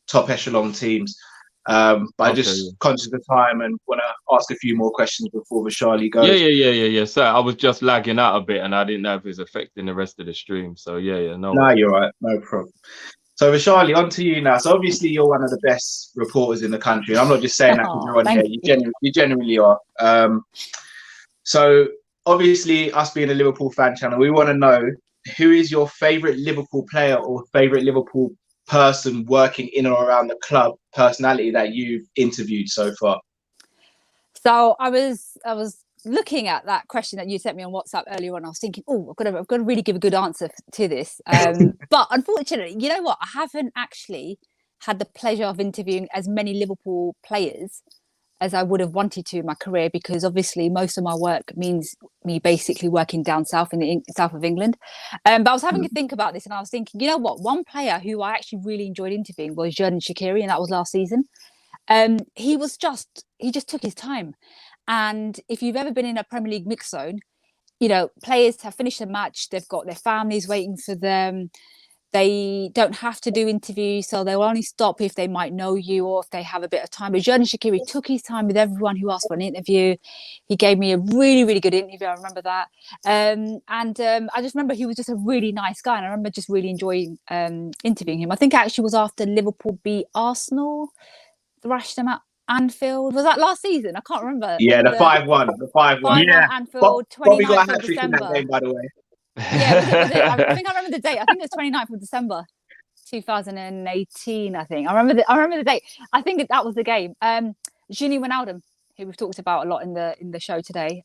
top echelon teams. But I just conscious of time and want to ask a few more questions before Vaishali goes. Yeah. So I was just lagging out a bit, and I didn't know if it was affecting the rest of the stream. So no, you're right, no problem. So Vaishali, on to you now. So obviously you're one of the best reporters in the country. I'm not just saying that because you're on here. You genuinely are. So obviously, us being a Liverpool fan channel, we want to know, who is your favourite Liverpool player or favourite Liverpool person working in or around the club, personality that you've interviewed so far? So I was looking at that question that you sent me on WhatsApp earlier on. I was thinking, I've got to really give a good answer to this. But unfortunately, you know what? I haven't actually had the pleasure of interviewing as many Liverpool players as I would have wanted to in my career, because obviously most of my work means me basically working down south in the south of England. But I was having to think about this, and I was thinking, you know what? One player who I actually really enjoyed interviewing was Xherdan Shaqiri, and that was last season. He just took his time. And if you've ever been in a Premier League mix zone, players have finished a match, they've got their families waiting for them. They don't have to do interviews, so they'll only stop if they might know you or if they have a bit of time. But Xherdan Shaqiri took his time with everyone who asked for an interview. He gave me a really, really good interview. I remember that. I just remember he was just a really nice guy. And I remember just really enjoying interviewing him. I think it actually was after Liverpool beat Arsenal, thrashed them at Anfield. Was that last season? I can't remember. Yeah, the 5-1. The 5-1. Yeah. Anfield, 29th of December. Game, by the way. Yeah, was it? I think I remember the date. I think it was 29th of December 2018, I think. I remember the date. I think that was the game. Gini Wijnaldum, who we've talked about a lot in the show today.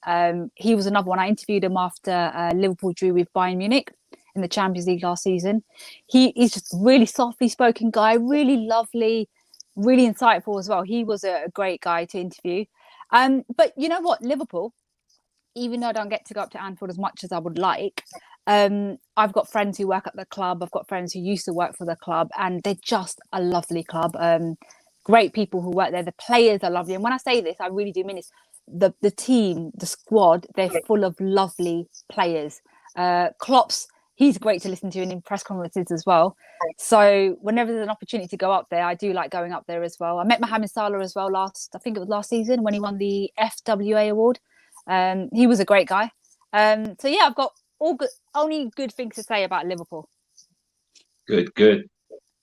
He was another one. I interviewed him after Liverpool drew with Bayern Munich in the Champions League last season. He's just really softly spoken guy, really lovely, really insightful as well. He was a great guy to interview. But you know what? Liverpool, even though I don't get to go up to Anfield as much as I would like, I've got friends who work at the club. I've got friends who used to work for the club, and they're just a lovely club. Great people who work there. The players are lovely. And when I say this, I really do mean this. The team, the squad, they're full of lovely players. Klopp's, he's great to listen to in press conferences as well. So whenever there's an opportunity to go up there, I do like going up there as well. I met Mohamed Salah as well I think it was last season when he won the FWA award. He was a great guy. So yeah, I've got only good things to say about Liverpool. Good.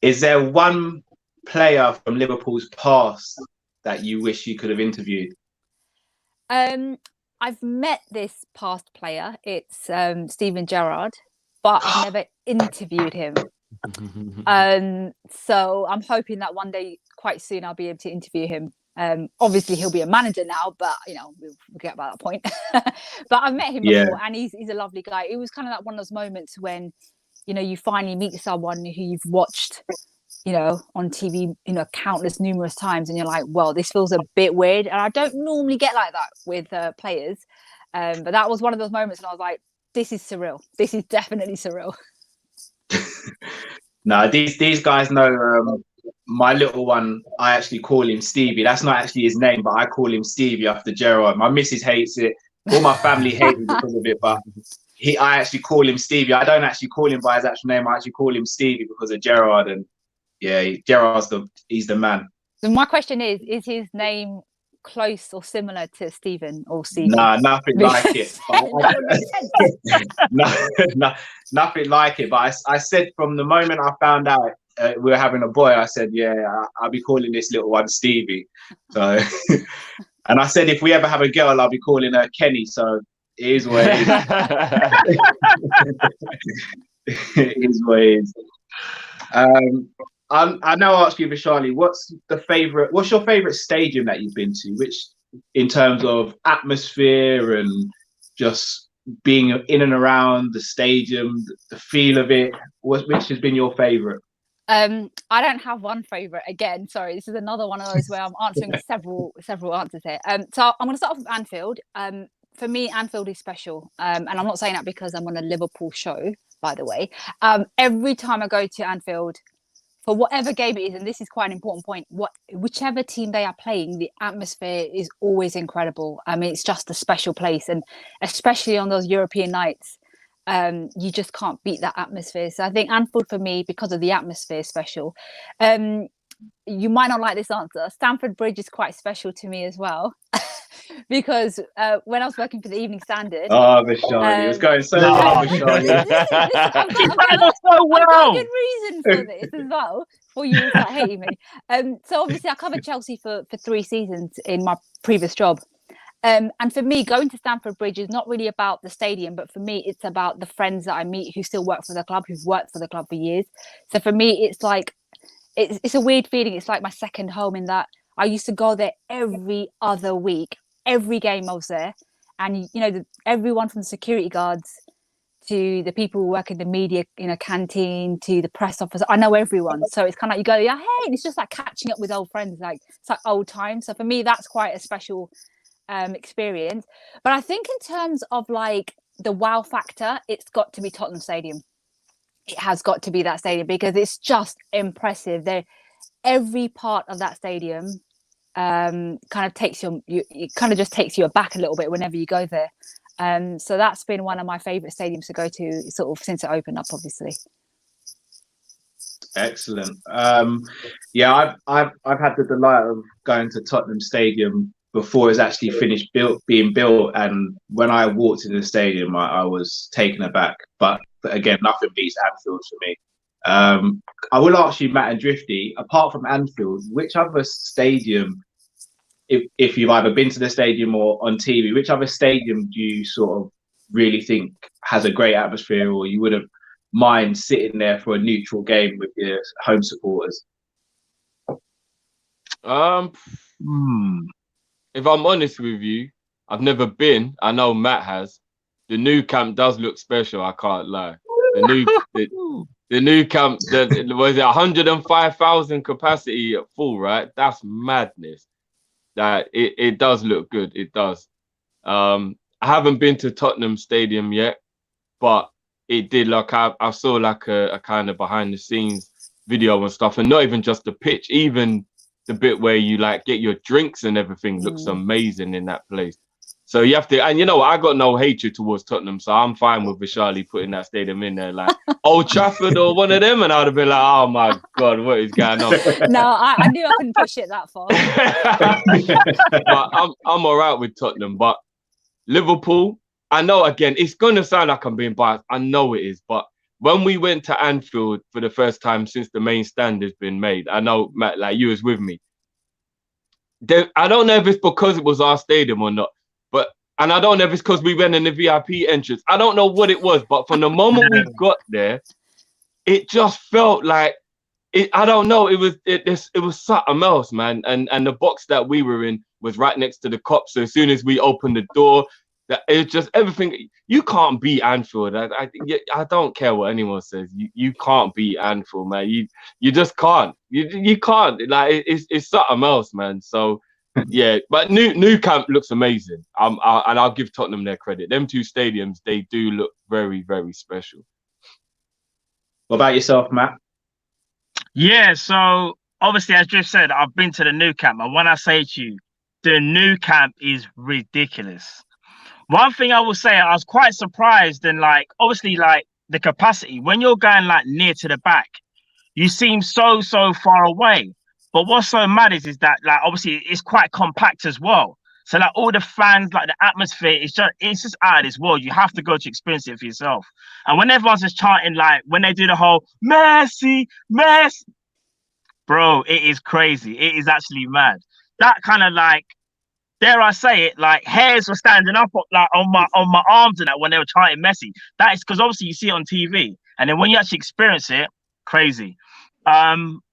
Is there one player from Liverpool's past that you wish you could have interviewed? I've met this past player. It's Steven Gerrard, but I've never interviewed him. So I'm hoping that one day, quite soon, I'll be able to interview him. Obviously, he'll be a manager now, but we'll forget about that point. But I've met him before, and he's a lovely guy. It was kind of like one of those moments when, you finally meet someone who you've watched, on TV, numerous times, and you're like, well, this feels a bit weird. And I don't normally get like that with players, but that was one of those moments, and I was like, this is surreal. This is definitely surreal. No, these guys know. My little one, I actually call him Stevie. That's not actually his name, but I call him Stevie after Gerard. My missus hates it. All my family hate him because of it, but I actually call him Stevie. I don't actually call him by his actual name. I actually call him Stevie because of Gerard. And yeah, Gerard's he's the man. So my question is his name close or similar to Stephen or Stevie? Nah, nothing like it. No, nothing like it. But I said from the moment I found out we were having a boy, I said, yeah, I'll be calling this little one Stevie. So, and I said, if we ever have a girl, I'll be calling her Kenny. So it is what it is. It is what it is. I now ask you, Vaishali, what's your favorite stadium that you've been to? Which, in terms of atmosphere and just being in and around the stadium, the feel of it, which has been your favorite? I don't have one favorite. Again, sorry, this is another one of those where I'm answering several answers here. So I'm going to start off with Anfield. For me, Anfield is special, and I'm not saying that because I'm on a Liverpool show, by the way. Every time I go to Anfield, for whatever game it is, and this is quite an important point, whichever team they are playing, the atmosphere is always incredible. I mean, it's just a special place, and especially on those European nights, you just can't beat that atmosphere. So I think Anfield for me, because of the atmosphere, is special. You might not like this answer. Stamford Bridge is quite special to me as well. Because when I was working for the Evening Standard, Vaishali, it was going so well, Vaishali. I've got a good reason for this as well, for you to start hating me. So obviously I covered Chelsea for 3 seasons in my previous job. And for me, going to Stamford Bridge is not really about the stadium, but for me, it's about the friends that I meet who still work for the club, who've worked for the club for years. So for me, it's like, it's a weird feeling. It's like my second home, in that I used to go there every other week. Every game I was there, and everyone from the security guards to the people who work in the media, canteen, to the press officer, I know everyone. So it's kind of like you go, yeah, hey, and it's just like catching up with old friends, like it's like old times. So for me, that's quite a special experience. But I think in terms of like the wow factor, it's got to be Tottenham Stadium. It has got to be that stadium because it's just impressive. Every part of that stadium kind of takes it kind of just takes you aback a little bit whenever you go there. So that's been one of my favorite stadiums to go to, sort of since it opened up, obviously. Excellent. Yeah, I've had the delight of going to Tottenham Stadium before it's actually finished being built, and when I walked into the stadium, I was taken aback. But again, nothing beats Anfield for me. I will ask you, Matt and Drifty, apart from Anfield, which other stadium, if you've either been to the stadium or on TV, which other stadium do you sort of really think has a great atmosphere, or you wouldn't mind sitting there for a neutral game with your home supporters? If I'm honest with you, I've never been. I know Matt has. The new camp does look special, I can't lie. The new camp, was it 105,000 capacity at full, right? That's madness. That it does look good. It does. I haven't been to Tottenham Stadium yet, but it did look. I saw like a kind of behind the scenes video and stuff, and not even just the pitch, even the bit where you like get your drinks and everything looks amazing in that place. So you have to, and I got no hatred towards Tottenham, so I'm fine with Vaishali putting that stadium in there, like Old Trafford or one of them, and I'd have been like, oh my God, what is going on? No, I knew I couldn't push it that far. But I'm all right with Tottenham, but Liverpool, I know, again, it's going to sound like I'm being biased. I know it is, but when we went to Anfield for the first time since the main stand has been made, I know, Matt, like you was with me. I don't know if it's because it was our stadium or not, and I don't know if it's because we went in the VIP entrance. I don't know what it was, but from the moment we got there, it just felt like it. I don't know. It was something else, man. And the box that we were in was right next to the Kop. So as soon as we opened the door, that it just everything. You can't beat Anfield. I don't care what anyone says. You can't beat Anfield, man. You just can't. You can't. Like it's something else, man. So. Yeah, but new camp looks amazing. And I'll give Tottenham their credit. Them two stadiums, they do look very, very special. What about yourself, Matt? Yeah, so obviously, as Drift said, I've been to the new camp, and when I say to you, the new camp is ridiculous. One thing I will say, I was quite surprised, and like obviously, like the capacity when you're going like near to the back, you seem so far away. But what's so mad is that like obviously it's quite compact as well. So like all the fans, like the atmosphere, it's just out of this world. You have to go to experience it for yourself. And when everyone's just chanting, like when they do the whole Messi, Messi, bro, it is crazy. It is actually mad. That kind of like, dare I say it, like hairs were standing up like on my arms and that when they were chanting Messi. That is because obviously you see it on TV, and then when you actually experience it, crazy.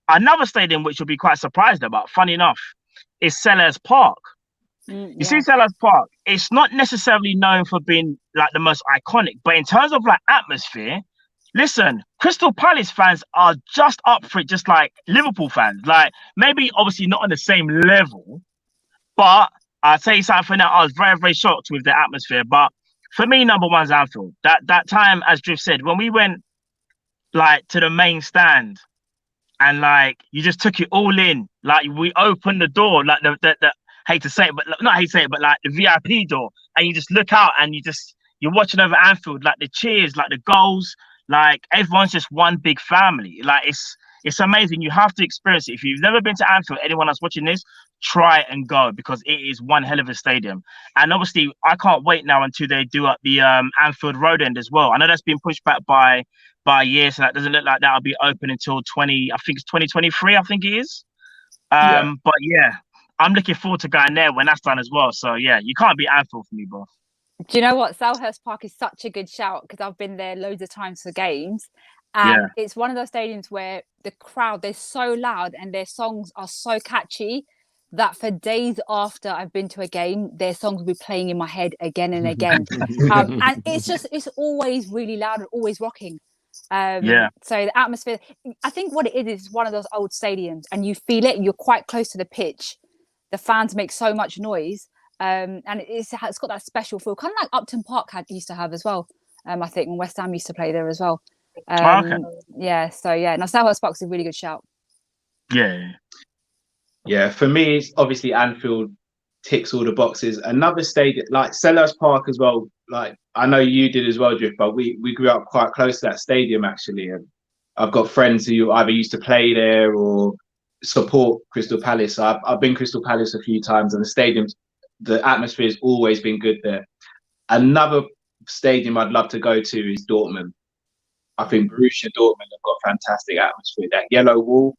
Another stadium which you'll be quite surprised about, funny enough, is Selhurst Park. You see Selhurst Park, it's not necessarily known for being like the most iconic, but in terms of like atmosphere, listen, Crystal Palace fans are just up for it, just like Liverpool fans. Like maybe obviously not on the same level, but I'll tell you something now, I was very shocked with the atmosphere. But for me, number one's Anfield. That time, as Drift said, when we went like to the main stand, and like you just took it all in. Like we opened the door, like the hate to say it, but not hate to say it, but like the VIP door, and you just look out and you're watching over Anfield, like the cheers, like the goals, like everyone's just one big family. Like it's amazing. You have to experience it. If you've never been to Anfield, anyone that's watching this, try and go because it is one hell of a stadium. And obviously, I can't wait now until they do up the Anfield Road end as well. I know that's been pushed back by a year, so that doesn't look like that'll be open until 2023, I think it is. But yeah, I'm looking forward to going there when that's done as well. So yeah, you can't beat Anfield for me, bro. Do you know what? Selhurst Park is such a good shout because I've been there loads of times for games. And it's one of those stadiums where the crowd, they're so loud and their songs are so catchy that for days after I've been to a game, their songs will be playing in my head again and again. And it's always really loud and always rocking. So the atmosphere, I think what it is one of those old stadiums and you feel it, you're quite close to the pitch. The fans make so much noise. And it's got that special feel, kind of like Upton Park used to have as well. I think when West Ham used to play there as well. Yeah, so yeah, now Selhurst Park's a really good shout. Yeah, for me, it's obviously Anfield ticks all the boxes. Another stadium like Selhurst Park as well. Like I know you did as well, Drift, but we grew up quite close to that stadium actually, and I've got friends who either used to play there or support Crystal Palace. So I've been Crystal Palace a few times, and the stadiums, the atmosphere has always been good there. Another stadium I'd love to go to is Dortmund. I think Borussia Dortmund have got fantastic atmosphere. That yellow wall,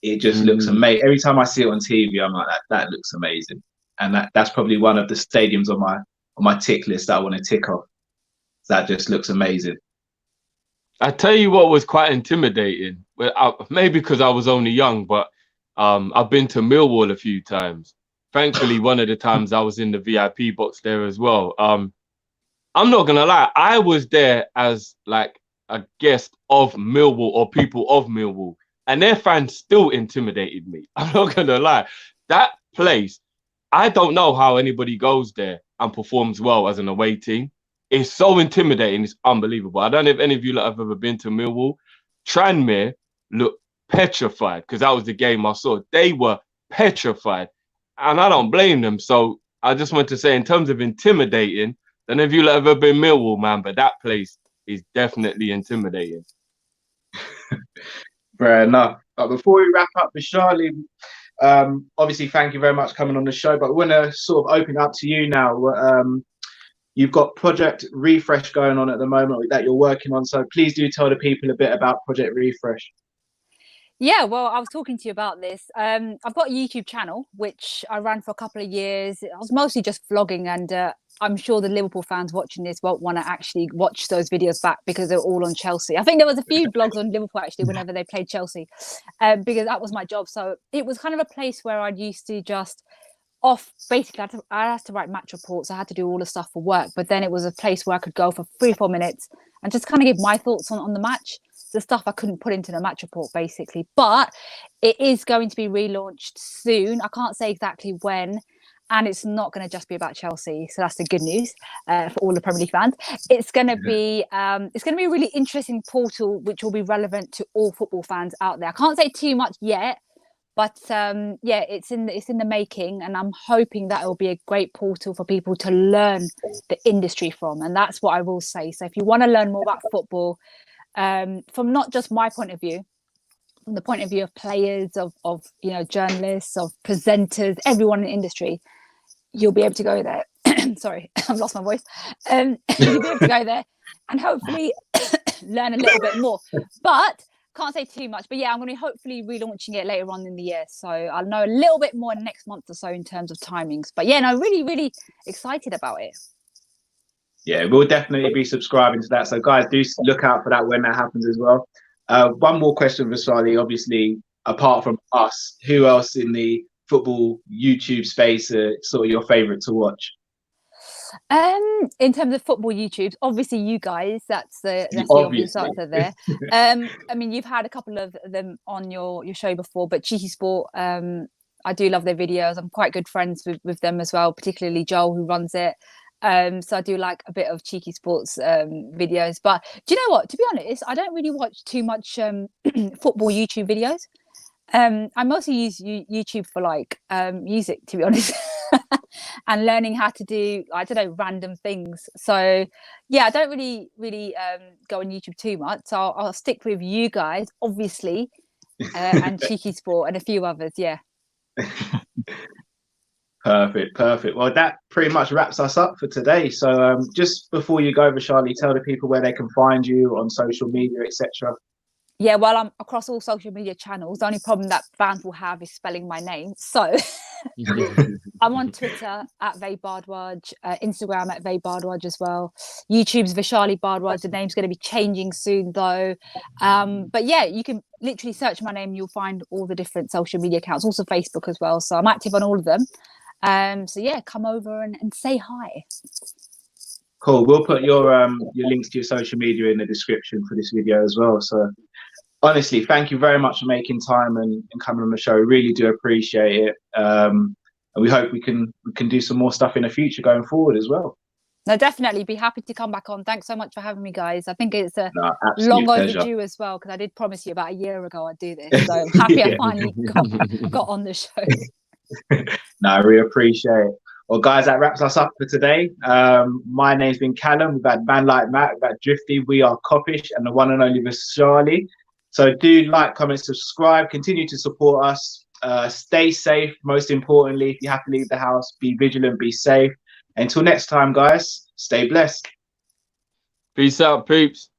it just looks amazing. Every time I see it on TV, I'm like, that looks amazing. And that's probably one of the stadiums on my tick list that I want to tick off. That just looks amazing. I tell you what was quite intimidating. Well, maybe because I was only young, but I've been to Millwall a few times. Thankfully, one of the times I was in the VIP box there as well. I'm not gonna lie, I was there as like a guest of Millwall or people of Millwall, and their fans still intimidated me. I'm not gonna lie. That place, I don't know how anybody goes there and performs well as an away team. It's so intimidating. It's unbelievable. I don't know if any of you have ever been to Millwall. Tranmere looked petrified because that was the game I saw. They were petrified, and I don't blame them. So I just want to say, in terms of intimidating, I don't know if you have ever been Millwall, man, but that place is definitely intimidating. Fair enough. But before we wrap up, Vaishali, obviously, thank you very much for coming on the show. But we want to sort of open up to you now. You've got Project Refresh going on at the moment that you're working on. So please do tell the people a bit about Project Refresh. Yeah, well, I was talking to you about this. I've got a YouTube channel which I ran for a couple of years. I was mostly just vlogging, and I'm sure the Liverpool fans watching this won't want to actually watch those videos back because they're all on Chelsea. I think there was a few vlogs on Liverpool actually whenever they played Chelsea, because that was my job. So it was kind of a place where I used to just basically I had to write match reports. I had to do all the stuff for work, but then it was a place where I could go for 3 or 4 minutes and just kind of give my thoughts on the match, the stuff I couldn't put into the match report basically. But it is going to be relaunched soon. I can't say exactly when, and it's not going to just be about Chelsea, so that's the good news for all the Premier League fans. It's going to be a really interesting portal which will be relevant to all football fans out there. I can't say too much yet, but yeah, it's in the making, and I'm hoping that it will be a great portal for people to learn the industry from. And that's what I will say. So if you want to learn more about football, from not just my point of view, from the point of view of players, of journalists, of presenters, everyone in the industry, you'll be able to go there. Sorry, I've lost my voice. You'll be able to go there and hopefully learn a little bit more. But can't say too much. But yeah, I'm going to be hopefully relaunching it later on in the year. So I'll know a little bit more next month or so in terms of timings. But yeah, no, really, really excited about it. Yeah, we'll definitely be subscribing to that. So guys, do look out for that when that happens as well. One more question for Vaishali. Obviously, apart from us, who else in the football YouTube space sort of your favourite to watch? In terms of football YouTubes, obviously you guys, that's the obvious answer there. I mean, you've had a couple of them on your show before, but Cheeky Sport, I do love their videos. I'm quite good friends with them as well, particularly Joel, who runs it. So I do like a bit of Cheeky Sports videos. But do you know what? To be honest, I don't really watch too much football YouTube videos. I mostly use YouTube for like music, to be honest, and learning how to do, I don't know, random things. So yeah, I don't really go on YouTube too much. So I'll stick with you guys, obviously, and Cheeky Sport and a few others. Yeah. Perfect. Well, that pretty much wraps us up for today. So just before you go, Vaishali, tell the people where they can find you on social media, etc. Yeah, well, I'm across all social media channels. The only problem that fans will have is spelling my name. So I'm on Twitter at Vaishali Bhardwaj, Instagram at Vaishali Bhardwaj as well. YouTube's Vaishali Bhardwaj. The name's going to be changing soon though. But yeah, you can literally search my name. You'll find all the different social media accounts, also Facebook as well. So I'm active on all of them. So yeah, come over and say hi. Cool. We'll put your links to your social media in the description for this video as well. So honestly, thank you very much for making time and coming on the show. Really do appreciate it. And we hope we can do some more stuff in the future going forward as well. No, definitely be happy to come back on. Thanks so much for having me, guys. I think it's long overdue as well, because I did promise you about a year ago I'd do this. So I'm happy I finally got on the show. No, I really appreciate it. Well, guys, that wraps us up for today. My name's been Callum. We've had Man Like Matt, we've had Drifty, we are Kopish, and the one and only Vaishali. So do like, comment, subscribe, continue to support us. Stay safe, most importantly. If you have to leave the house, be vigilant, be safe. Until next time, guys, stay blessed. Peace out, peeps.